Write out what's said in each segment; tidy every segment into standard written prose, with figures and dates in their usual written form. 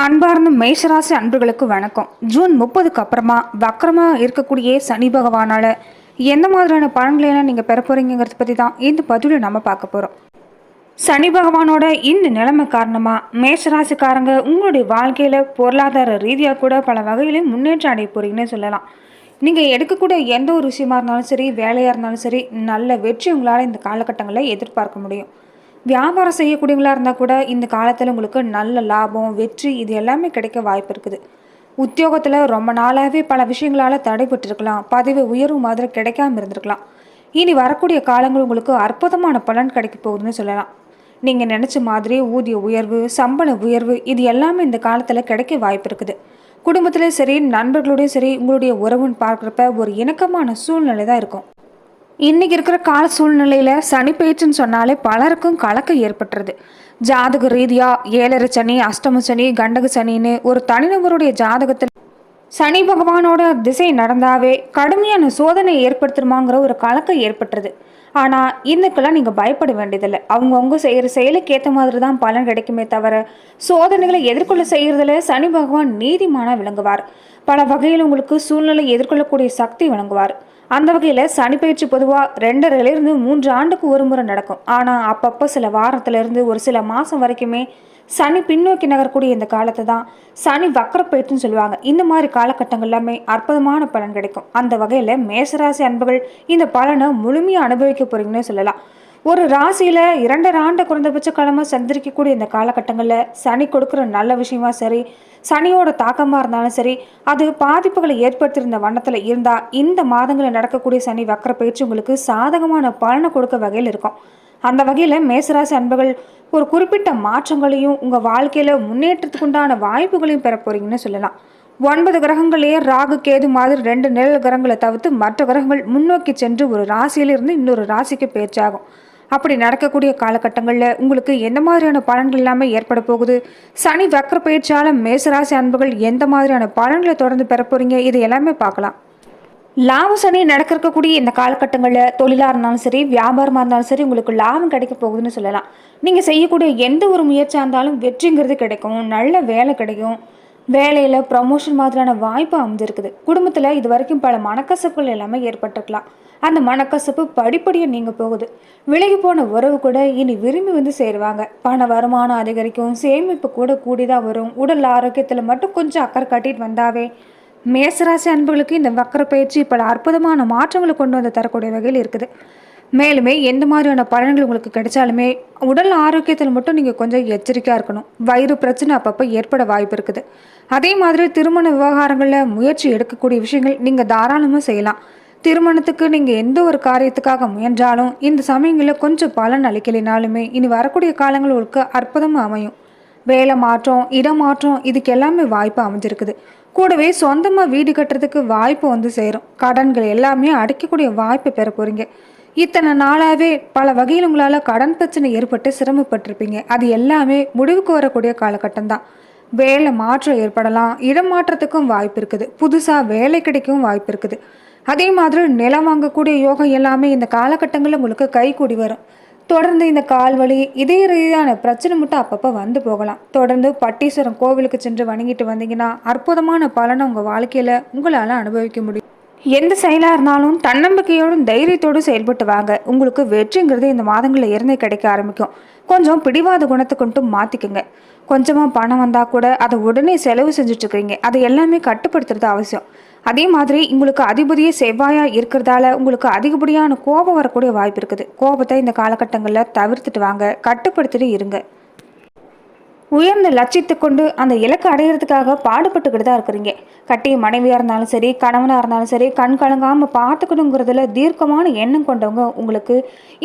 அன்பார்ந்த மேஷராசி அன்புகளுக்கு வணக்கம். ஜூன் 30க்கு அப்புறமா வக்கரமாக இருக்கக்கூடிய சனி பகவானால் எந்த மாதிரியான பலன்களை நீங்கள் பெற போகிறீங்கிறத பற்றி தான் இந்த பதிவில் நம்ம பார்க்க போகிறோம். சனி பகவானோட இந்த நிலைமை காரணமாக மேஷராசிக்காரங்க உங்களுடைய வாழ்க்கையில் பொருளாதார ரீதியாக கூட பல வகையிலையும் முன்னேற்றம் அடைய போகிறீங்கன்னு சொல்லலாம். நீங்கள் எடுக்கக்கூடிய எந்த ஒரு விஷயமா இருந்தாலும் சரி, வேலையாக இருந்தாலும் சரி, நல்ல வெற்றி உங்களால் இந்த காலகட்டங்களில் எதிர்பார்க்க முடியும். வியாபாரம் செய்யக்கூடியவங்களா இருந்தால் கூட இந்த காலத்தில் உங்களுக்கு நல்ல லாபம், வெற்றி இது எல்லாமே கிடைக்க வாய்ப்பு இருக்குது. உத்தியோகத்தில் ரொம்ப நாளாகவே பல விஷயங்களால் தடைபட்டிருக்கலாம், பதவி உயர்வு மாதிரி கிடைக்காம இருந்திருக்கலாம். இனி வரக்கூடிய காலங்கள் உங்களுக்கு அற்புதமான பலன் கிடைக்க போகுதுன்னு சொல்லலாம். நீங்கள் நினச்ச மாதிரி ஊதிய உயர்வு, சம்பள உயர்வு இது எல்லாமே இந்த காலத்தில் கிடைக்க வாய்ப்பு இருக்குது. குடும்பத்திலே சரி, நண்பர்களோடையும் சரி, உங்களுடைய உறவுன்னு பார்க்குறப்ப ஒரு இணக்கமான சூழ்நிலை தான் இருக்கும். இன்றைக்கி இருக்கிற கால சூழ்நிலையில் சனி பயிற்சின்னு சொன்னாலே பலருக்கும் கலக்கம் ஏற்பட்டுறது. ஜாதக ரீதியாக 7.5 சனி, அஷ்டம சனி, கண்டக சனின்னு ஒரு தனிநபருடைய ஜாதகத்தில் சனி பகவானோட திசை நடந்தாவே கடுமையான சோதனை ஏற்படுத்துமாங்கிற ஒரு கலக்கம் ஏற்பட்டுறது. ஆனால் இதுக்கெல்லாம் நீங்கள் பயப்பட வேண்டியதில்லை. அவங்கவுங்க செய்கிற செயலுக்கு ஏற்ற மாதிரி தான் பலன் கிடைக்குமே தவிர சோதனைகளை எதிர்கொள்ள செய்கிறதுல சனி பகவான் நீதிமானாக விளங்குவார். பல வகையில் உங்களுக்கு சூழ்நிலை எதிர்கொள்ளக்கூடிய சக்தி வழங்குவார். அந்த வகையில் சனி பயிற்சி பொதுவாக 2.5 to 3 ஆண்டுக்கு ஒரு முறை நடக்கும். ஆனால் அப்பப்போ சில வாரத்திலிருந்து ஒரு சில மாதம் வரைக்குமே சனி பின்னோக்கி நகரக்கூடிய இந்த காலத்தை தான் சனி வக்கர பயிற்சின்னு சொல்லுவாங்க. இந்த மாதிரி காலகட்டங்கள் எல்லாமே அற்புதமான பலன் கிடைக்கும். அந்த வகையில் மேசராசி அன்புகள் இந்த பலனை முழுமையாக அனுபவிக்க போறீங்கன்னு சொல்லலாம். ஒரு ராசியில் 2.5 ஆண்டு குறைந்தபட்ச காலமாக சந்திரிக்கக்கூடிய இந்த காலகட்டங்களில் சனி கொடுக்குற நல்ல விஷயமா சரி, சனியோட தாக்கமாக இருந்தாலும் சரி, அது பாதிப்புகளை ஏற்படுத்தியிருந்த வண்ணத்தில் இருந்தால் இந்த மாதங்களில் நடக்கக்கூடிய சனி வக்கர பயிற்சி உங்களுக்கு சாதகமான பலனை கொடுக்க வகையில் இருக்கும். அந்த வகையில் மேசராசி அன்புகள் ஒரு குறிப்பிட்ட மாற்றங்களையும் உங்கள் வாழ்க்கையில் முன்னேற்றத்துக்குண்டான வாய்ப்புகளையும் பெற போறீங்கன்னு சொல்லலாம். 9 கிரகங்களே ராகு, கேது மாதிரி 2 நிழல் கிரகங்களை தவிர்த்து மற்ற கிரகங்கள் முன்னோக்கி சென்று ஒரு ராசியிலிருந்து இன்னொரு ராசிக்கு பயிற்சியாகும். அப்படி நடக்கக்கூடிய காலகட்டங்களில் உங்களுக்கு எந்த மாதிரியான பலன்கள் எல்லாமே ஏற்பட போகுது, சனி வக்கர பயிற்சியால் மேசராசி அன்புகள் எந்த மாதிரியான பலன்களை தொடர்ந்து பெற போறீங்க, இது எல்லாமே பார்க்கலாம். லாப சனி நடக்கக்கூடிய இந்த காலகட்டங்களில் தொழிலாக இருந்தாலும் சரி, வியாபாரமாக இருந்தாலும் சரி, உங்களுக்கு லாபம் கிடைக்க போகுதுன்னு சொல்லலாம். நீங்கள் செய்யக்கூடிய எந்த ஒரு முயற்சியாக இருந்தாலும் வெற்றிங்கிறது கிடைக்கும், நல்ல வேலை கிடைக்கும், வேலையில் ப்ரமோஷன் மாதிரியான வாய்ப்பு அமைஞ்சிருக்குது. குடும்பத்தில் இது வரைக்கும் பல மனக்கசப்புகள் எல்லாமே ஏற்பட்டிருக்கலாம். அந்த மனக்கசப்பு படிப்படியாக நீங்கள் போகுது. விலகி போன உறவு கூட இனி விரும்பி வந்து சேருவாங்க. பண வருமானம் அதிகரிக்கும், சேமிப்பு கூட கூடிதான் வரும். உடல் ஆரோக்கியத்தில் மட்டும் கொஞ்சம் அக்கறை காட்டிட்டு வந்தாவே மேசராசி அன்புகளுக்கு இந்த வக்கர பயிற்சி பல அற்புதமான மாற்றங்களை கொண்டு வந்து தரக்கூடிய வகையில் இருக்குது. மேலுமே எந்த மாதிரியான பலன்கள் உங்களுக்கு கிடைச்சாலுமே உடல் ஆரோக்கியத்தில் மட்டும் நீங்கள் கொஞ்சம் எச்சரிக்கையாக இருக்கணும். வயிறு பிரச்சனை அப்பப்போ ஏற்பட வாய்ப்பு இருக்குது. அதே மாதிரி திருமண விவகாரங்களில் முயற்சி எடுக்கக்கூடிய விஷயங்கள் நீங்கள் தாராளமாக செய்யலாம். திருமணத்துக்கு நீங்கள் எந்த ஒரு காரியத்துக்காக முயன்றாலும் இந்த சமயங்களில் கொஞ்சம் பலன் அளிக்கலினாலுமே இனி வரக்கூடிய காலங்கள் உங்களுக்கு அற்புதமாக அமையும். வேலை மாற்றம், இடமாற்றம் இதுக்கு எல்லாமே வாய்ப்பு அமைஞ்சிருக்குது. கூடவே சொந்தமாக வீடு கட்டுறதுக்கு வாய்ப்பு வந்து சேரும். கடன்கள் எல்லாமே அடைக்கக்கூடிய வாய்ப்பு பெற போறீங்க. இத்தனை நாளாகவே பல வகையில் உங்களால் கடன் பிரச்சனை ஏற்பட்டு சிரமப்பட்டிருப்பீங்க. அது எல்லாமே முடிவுக்கு வரக்கூடிய காலகட்டம் தான். வேலை மாற்றம் ஏற்படலாம், இடம் மாற்றத்துக்கும் வாய்ப்பு இருக்குது, புதுசாக வேலை கிடைக்கவும் வாய்ப்பு இருக்குது. அதே மாதிரி நிலம் வாங்கக்கூடிய யோகம் எல்லாமே இந்த காலகட்டங்களில் உங்களுக்கு கைகூடி வரும். தொடர்ந்து இந்த கால்வலி, இதய ரீதியான பிரச்சனை மட்டும் அப்பப்போ வந்து போகலாம். தொடர்ந்து பட்டீஸ்வரம் கோவிலுக்கு சென்று வணங்கிட்டு வந்தீங்கன்னா அற்புதமான பலனை உங்கள் வாழ்க்கையில் உங்களால் அனுபவிக்க முடியும். எந்த செயலாக இருந்தாலும் தன்னம்பிக்கையோடும் தைரியத்தோடு செயல்பட்டு வாங்க. உங்களுக்கு வெற்றிங்கிறது இந்த மாதங்களில் இருந்தே கிடைக்க ஆரம்பிக்கும். கொஞ்சம் பிடிவாத குணத்தை கொண்டு மாற்றிக்குங்க. கொஞ்சமாக பணம் வந்தால் கூட அதை உடனே செலவு செஞ்சுட்ருக்கீங்க. அதை எல்லாமே கட்டுப்படுத்துறது அவசியம். அதே மாதிரி உங்களுக்கு அதிபதியே செவ்வாயாக இருக்கிறதால உங்களுக்கு அதிகப்படியான கோபம் வரக்கூடிய வாய்ப்பு இருக்குது. கோபத்தை இந்த காலகட்டங்களில் தவிர்த்துட்டு வாங்க, கட்டுப்படுத்திட்டு இருங்க. உயர்ந்த லட்சியத்தை கொண்டு அந்த இலக்கை அடையிறதுக்காக பாடுபட்டுக்கிட்டு தான் இருக்கிறீங்க. கட்டிய மனைவியாக இருந்தாலும் சரி, கணவனாக இருந்தாலும் சரி, கண் கலங்காமல் பார்த்துக்கணுங்கிறதுல தீர்க்கமான எண்ணம் கொண்டவங்க உங்களுக்கு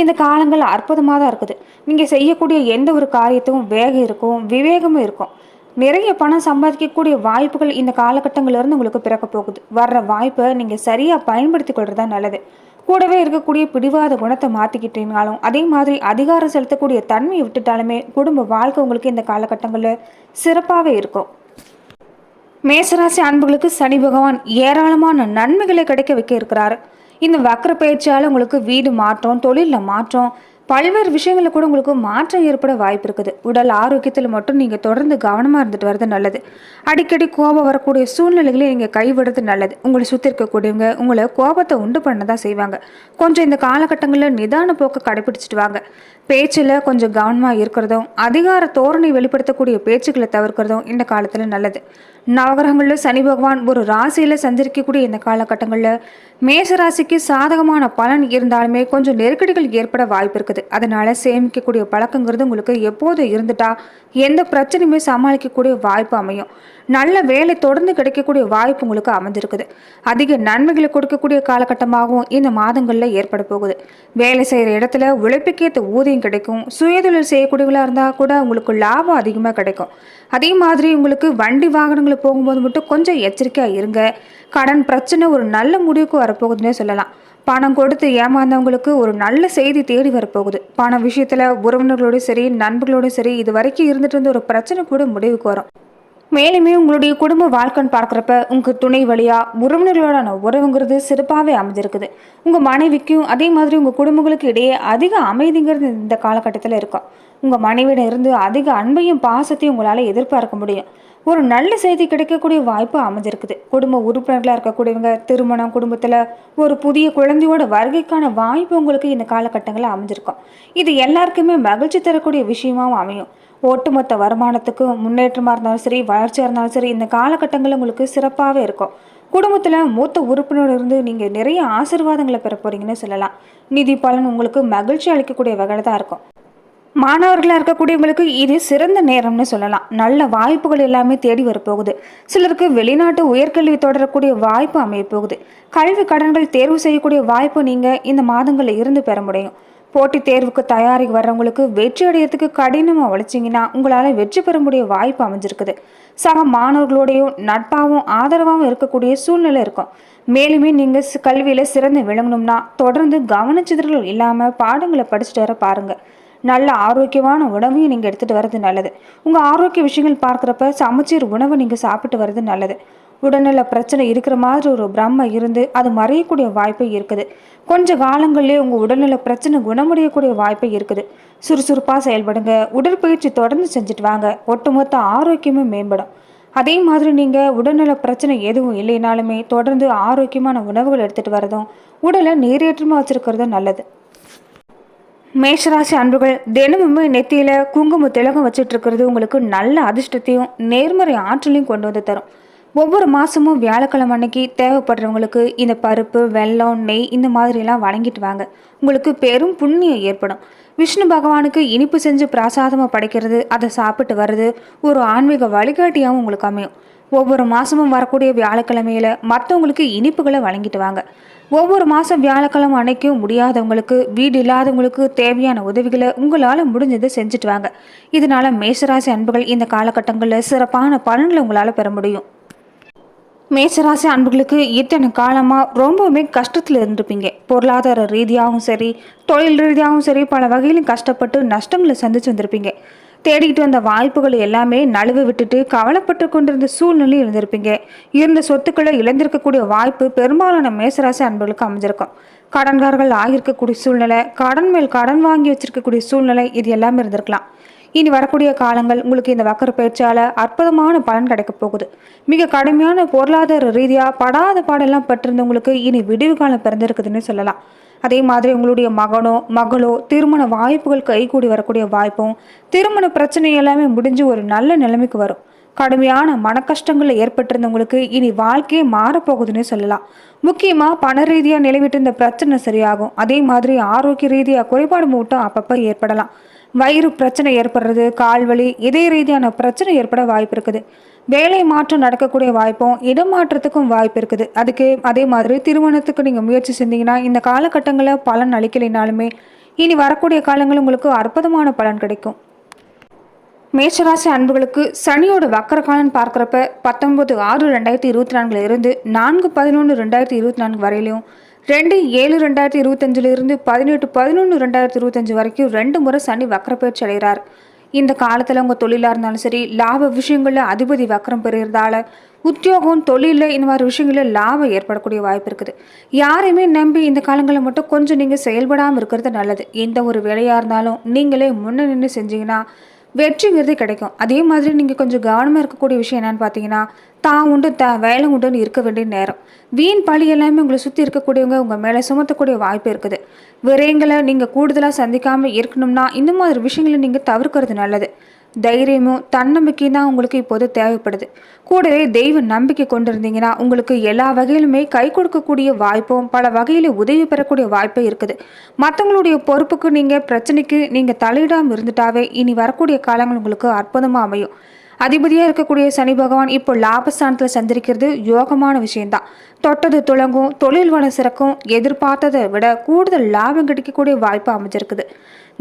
இந்த காலங்கள் அற்புதமாக தான் இருக்குது. நீங்கள் செய்யக்கூடிய எந்த ஒரு காரியத்தும் வேகம் இருக்கும், விவேகமும் இருக்கும். நிறைய பணம் சம்பாதிக்கக்கூடிய வாய்ப்புகள் இந்த காலகட்டங்களிலிருந்து உங்களுக்கு பிறக்க போகுது. வர்ற வாய்ப்பை நீங்கள் சரியாக பயன்படுத்தி கொள்றதா நல்லது. கூடவே இருக்கக்கூடிய பிடிவாத குணத்தை மாற்றிக்கிட்டீங்கனாலும், அதே மாதிரி அதிகாரம் செலுத்தக்கூடிய தன்மையை விட்டுட்டாலுமே குடும்ப வாழ்க்கை உங்களுக்கு இந்த காலகட்டங்களில் சிறப்பாகவே இருக்கும். மேசராசி அன்புகளுக்கு சனி பகவான் ஏராளமான நன்மைகளை கிடைக்க வைக்க இருக்கிறாரு. இந்த வக்கர பயிற்சியால் உங்களுக்கு வீடு மாற்றம், தொழிலில் மாற்றம், பல்வேறு விஷயங்களில் கூட உங்களுக்கு மாற்றம் ஏற்பட வாய்ப்பு இருக்குது. உடல் ஆரோக்கியத்தில் மட்டும் நீங்கள் தொடர்ந்து கவனமாக இருந்துட்டு வர்றது நல்லது. அடிக்கடி கோபம் வரக்கூடிய சூழ்நிலைகளை நீங்கள் கைவிடுறது நல்லது. உங்களை சுற்றி இருக்கக்கூடியவங்க உங்களை கோபத்தை உண்டு பண்ண தான் செய்வாங்க. கொஞ்சம் இந்த காலகட்டங்களில் நிதான போக்கை கடைபிடிச்சிட்டு வாங்க. பேச்சில் கொஞ்சம் கவனமாக இருக்கிறதும் அதிகார தோரணை வெளிப்படுத்தக்கூடிய பேச்சுக்களை தவிர்க்கிறதும் இந்த காலத்தில் நல்லது. நவகிரகங்களில் சனி பகவான் ஒரு ராசியில் சஞ்சரிக்கக்கூடிய இந்த காலகட்டங்களில் மேசராசிக்கு சாதகமான பலன் இருந்தாலுமே கொஞ்சம் நெருக்கடிகள் ஏற்பட வாய்ப்பு இருக்குது. அதனால சேமிக்கக்கூடிய பழக்கங்கிறது உங்களுக்கு எப்போது இருந்துட்டா எந்த பிரச்சனையுமே சமாளிக்கக்கூடிய வாய்ப்பு அமையும். நல்ல வேலை தொடர்ந்து கிடைக்கக்கூடிய வாய்ப்பு உங்களுக்கு அமைஞ்சிருக்குது. அதிக நன்மைகளை கொடுக்கக்கூடிய காலகட்டமாகவும் இந்த மாதங்களில் ஏற்பட போகுது. வேலை செய்கிற இடத்துல உழைப்புக்கேற்ற ஊதியம் கிடைக்கும். சுயதொழில் செய்யக்கூடியவர்களாக இருந்தால் கூட உங்களுக்கு லாபம் அதிகமாக கிடைக்கும். அதே மாதிரி உங்களுக்கு வண்டி வாகனங்களை போகும்போது மட்டும் கொஞ்சம் எச்சரிக்கையாக இருங்க. கடன் பிரச்சனை ஒரு நல்ல முடிவுக்கு வரப்போகுதுன்னே சொல்லலாம். பணம் கொடுத்து ஏமாந்தவங்களுக்கு ஒரு நல்ல செய்தி தேடி வரப்போகுது. பண விஷயத்தில் உறவினர்களோடும் சரி நண்பர்களோடும் சரி இது வரைக்கும் இருந்துட்டு இருந்த ஒரு பிரச்சனை கூட முடிவுக்கு வரும். மேலுமே உங்களுடைய குடும்ப வாழ்க்கைன்னு பார்க்குறப்ப உங்கள் துணை வழியாக உறவினர்களோட உறவுங்கிறது சிறப்பாகவே அமைஞ்சிருக்குது. உங்கள் மனைவிக்கும் அதே மாதிரி உங்கள் குடும்பங்களுக்கு இடையே அதிக அமைதிங்கிறது இந்த காலகட்டத்தில் இருக்கும். உங்கள் மனைவியிடம் இருந்து அதிக அன்பையும் பாசத்தையும் உங்களால் எதிர்பார்க்க முடியும். ஒரு நல்ல செய்தி கிடைக்கக்கூடிய வாய்ப்பு அமைஞ்சிருக்குது. குடும்ப உறுப்பினர்களாக இருக்கக்கூடியவங்க திருமணம், குடும்பத்தில் ஒரு புதிய குழந்தையோட வருகைக்கான வாய்ப்பு உங்களுக்கு இந்த காலகட்டங்களில் அமைஞ்சிருக்கும். இது எல்லாருக்குமே மகிழ்ச்சி தரக்கூடிய விஷயமாகவும் அமையும். ஒட்டுமொத்த வருமானத்துக்கும் முன்னேற்றமாக இருந்தாலும் சரி வளர்ச்சியாக இருந்தாலும் சரி இந்த காலகட்டங்களில் உங்களுக்கு சிறப்பாகவே இருக்கும். குடும்பத்தில் மூத்த உறுப்பினரோடு இருந்து நீங்கள் நிறைய ஆசீர்வாதங்களை பெற போகிறீங்கன்னு சொல்லலாம். நிதி பலன் உங்களுக்கு மகிழ்ச்சி அளிக்கக்கூடிய வகையில் தான் இருக்கும். மாணவர்களாக இருக்கக்கூடியவங்களுக்கு இது சிறந்த நேரம்னு சொல்லலாம். நல்ல வாய்ப்புகள் எல்லாமே தேடி வரப்போகுது. சிலருக்கு வெளிநாட்டு உயர்கல்வி தொடரக்கூடிய வாய்ப்பு அமைய போகுது. கல்வி கடன்கள் தேர்வு செய்யக்கூடிய வாய்ப்பு நீங்கள் இந்த மாதங்களில் இருந்து பெற முடியும். போட்டித் தேர்வுக்கு தயாரி வர்றவங்களுக்கு வெற்றி அடையிறதுக்கு கடினமாக உழைச்சிங்கன்னா உங்களால் வெற்றி பெற முடிய வாய்ப்பு அமைஞ்சிருக்குது. சக மாணவர்களோடையும் நட்பாகவும் ஆதரவாகவும் இருக்கக்கூடிய சூழ்நிலை இருக்கும். மேலுமே நீங்கள் கல்வியில் சிறந்து விளங்கணும்னா தொடர்ந்து கவனச்சிதறல் இல்லாமல் பாடங்களை படிச்சுட்டு வர பாருங்கள். நல்ல ஆரோக்கியமான உணவையும் நீங்கள் எடுத்துகிட்டு வர்றது நல்லது. உங்கள் ஆரோக்கிய விஷயங்கள் பார்க்குறப்ப சமச்சீர் உணவை நீங்கள் சாப்பிட்டு வர்றது நல்லது. உடல்நல பிரச்சனை இருக்கிற மாதிரி ஒரு பிரம்மை இருந்து அது மறையக்கூடிய வாய்ப்பு இருக்குது. கொஞ்சம் காலங்களிலே உங்கள் உடல்நல பிரச்சனை குணமடையக்கூடிய வாய்ப்பு இருக்குது. சுறுசுறுப்பாக செயல்படுங்க. உடற்பயிற்சி தொடர்ந்து செஞ்சுட்டு வாங்க. ஒட்டுமொத்த ஆரோக்கியமும் மேம்படும். அதே மாதிரி நீங்கள் உடல்நல பிரச்சனை எதுவும் இல்லைனாலுமே தொடர்ந்து ஆரோக்கியமான உணவுகள் எடுத்துகிட்டு வரதும் உடலை நீரேற்றமாக வச்சுருக்கிறதும் நல்லது. மேஷராசி அன்புகள் தினமுமே நெத்தியில் குங்கும திலகம் வச்சுட்டு இருக்கிறது உங்களுக்கு நல்ல அதிர்ஷ்டத்தையும் நேர்மறை ஆற்றலையும் கொண்டு வந்து தரும். ஒவ்வொரு மாதமும் வியாழக்கிழமை அன்னைக்கு தேவைப்படுறவங்களுக்கு இந்த பருப்பு, வெல்லம், நெய் இந்த மாதிரிலாம் வழங்கிட்டு வாங்க. உங்களுக்கு பெரும் புண்ணியம் ஏற்படும். விஷ்ணு பகவானுக்கு இனிப்பு செஞ்சு பிரசாதமாக படைக்கிறது, அதை சாப்பிட்டு வர்றது ஒரு ஆன்மீக வழிகாட்டியாகவும் உங்களுக்கு அமையும். ஒவ்வொரு மாதமும் வரக்கூடிய வியாழக்கிழமையில மற்றவங்களுக்கு இனிப்புகளை வழங்கிட்டு வாங்க. ஒவ்வொரு மாதம் வியாழக்கிழமை அன்னைக்கும் முடியாதவங்களுக்கு, வீடு இல்லாதவங்களுக்கு தேவையான உதவிகளை உங்களால் முடிஞ்சதை செஞ்சுட்டு வாங்க. இதனால மேஷராசி அன்புகள் இந்த காலகட்டங்களில் சிறப்பான பலன்களை உங்களால் பெற முடியும். மேஷராசி அன்புகளுக்கு இத்தனை காலமாக ரொம்பவுமே கஷ்டத்தில் இருந்திருப்பீங்க. பொருளாதார ரீதியாகவும் சரி தொழில் ரீதியாகவும் சரி பல வகையிலும் கஷ்டப்பட்டு நஷ்டங்களை சந்திச்சு வந்திருப்பீங்க. தேடிக்கிட்டு வந்த வாய்ப்புகள் எல்லாமே நழுவ விட்டுட்டு கவலைப்பட்டு கொண்டிருந்த சூழ்நிலை இருந்திருப்பீங்க. இருந்த சொத்துக்களை இழந்திருக்கக்கூடிய வாய்ப்பு பெரும்பாலான மேசராசி அன்பர்களுக்கு அமைஞ்சிருக்கும். கடன்காரர்கள் ஆகியிருக்கக்கூடிய சூழ்நிலை, கடன் மேல் கடன் வாங்கி வச்சிருக்கக்கூடிய சூழ்நிலை, இது எல்லாமே இருந்திருக்கலாம். இனி வரக்கூடிய காலங்கள் உங்களுக்கு இந்த வக்கர பயிற்சியால் அற்புதமான பலன் கிடைக்க போகுது. மிக கடுமையான பொருளாதார ரீதியாக படாத பாடெல்லாம் பட்டிருந்தவங்களுக்கு இனி விடிவு காலம் பிறந்திருக்குதுன்னு சொல்லலாம். அதே மாதிரி உங்களுடைய மகனோ மகளோ திருமண வாய்ப்புகள் கைகூடி வரக்கூடிய வாய்ப்பும், திருமண பிரச்சனை எல்லாமே முடிஞ்சு ஒரு நல்ல நிலைமைக்கு வரும். கடுமையான மன கஷ்டங்கள் ஏற்பட்டிருந்தவங்களுக்கு இனி வாழ்க்கையே மாறப்போகுதுன்னு சொல்லலாம். முக்கியமாக பண ரீதியாக நிலைவிட்டு இந்த பிரச்சனை சரியாகும். அதே மாதிரி ஆரோக்கிய ரீதியாக குறைபாடு மூட்டம் அப்பப்போ ஏற்படலாம். வயிறு பிரச்சனை ஏற்படுறது, கால்வலி, இதய ரீதியான பிரச்சனை ஏற்பட வாய்ப்பு இருக்குது. வேலை மாற்றம் நடக்கக்கூடிய வாய்ப்பும் இடமாற்றத்துக்கும் வாய்ப்பு இருக்குது. அதுக்கு அதே மாதிரி திருமணத்துக்கு நீங்கள் முயற்சி செஞ்சீங்கன்னா இந்த காலகட்டங்களில் பலன் அளிக்கலைனாலுமே இனி வரக்கூடிய காலங்கள் உங்களுக்கு அற்புதமான பலன் கிடைக்கும். மேஷராசி அன்புகளுக்கு சனியோட வக்கர காலன்னு பார்க்குறப்ப 19/6/2024 இருந்து 4/11/2024 வரையிலும், 2/7/2025 18/11/2025 வரைக்கும் 2 முறை சனி வக்கர பயிற்சி அடைகிறார். இந்த காலத்தில் உங்கள் தொழிலாக இருந்தாலும் சரி, லாப விஷயங்களில் அதிபதி வக்கரம் பெறுகிறதால உத்தியோகம், தொழிலில் இந்த மாதிரி விஷயங்களில் லாபம் ஏற்படக்கூடிய வாய்ப்பு இருக்குது. யாரையுமே நம்பி இந்த காலங்களில் மட்டும் கொஞ்சம் நீங்கள் செயல்படாமல் இருக்கிறது நல்லது. எந்த ஒரு வேலையாக இருந்தாலும் நீங்களே முன்ன நின்று செஞ்சீங்கன்னா வெற்றிங்கிறது கிடைக்கும். அதே மாதிரி நீங்கள் கொஞ்சம் கவனமாக இருக்கக்கூடிய விஷயம் என்னன்னு பார்த்தீங்கன்னா, தான் உண்டு வேலை உண்டுன்னு இருக்க வேண்டிய நேரம். வீண் பழி எல்லாமே உங்களை சுற்றி இருக்கக்கூடியவங்க உங்கள் மேலே சுமத்தக்கூடிய வாய்ப்பு இருக்குது. விரயங்களை நீங்கள் கூடுதலாக சந்திக்காமல் இருக்கணும்னா இந்த மாதிரி விஷயங்களை நீங்கள் தவிர்க்கிறது நல்லது. தைரியமும் தன்னம்பிக்கையும் தான் உங்களுக்கு இப்போது தேவைப்படுது. கூடவே தெய்வ நம்பிக்கை கொண்டு இருந்தீங்கன்னா உங்களுக்கு எல்லா வகையிலுமே கை கொடுக்கக்கூடிய வாய்ப்பும் பல வகையில் உதவி பெறக்கூடிய வாய்ப்பும் இருக்குது. மற்றவங்களுடைய பொறுப்புக்கு நீங்கள் பிரச்சனைக்கு நீங்கள் தலையிடாமல் இருந்துட்டாவே இனி வரக்கூடிய காலங்கள் உங்களுக்கு அற்புதமாக அமையும். அதிபதியாக இருக்கக்கூடிய சனி பகவான் இப்போ லாபஸ்தானத்தில் சந்திரிக்கிறது யோகமான விஷயம்தான். தொட்டது துளங்கும், தொழில் வளம் சிறக்கும், எதிர்பார்த்ததை விட கூடுதல் லாபம் கிடைக்கக்கூடிய வாய்ப்பு அமைஞ்சிருக்குது.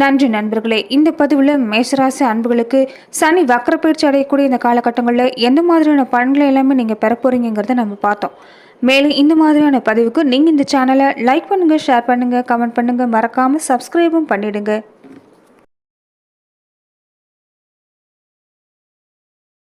நன்றி நண்பர்களே. இந்த பதிவில் மேஷராசி அன்புகளுக்கு சனி வக்கரப்பயிற்சி அடையக்கூடிய இந்த காலகட்டங்களில் எந்த மாதிரியான பலன்களை எல்லாமே நீங்கள் பெற போறீங்கிறத நம்ம பார்த்தோம். மேலும் இந்த மாதிரியான பதிவுக்கு நீங்கள் இந்த சேனலை லைக் பண்ணுங்கள், ஷேர் பண்ணுங்கள், கமெண்ட் பண்ணுங்கள், மறக்காமல் சப்ஸ்கிரைபும் பண்ணிடுங்க.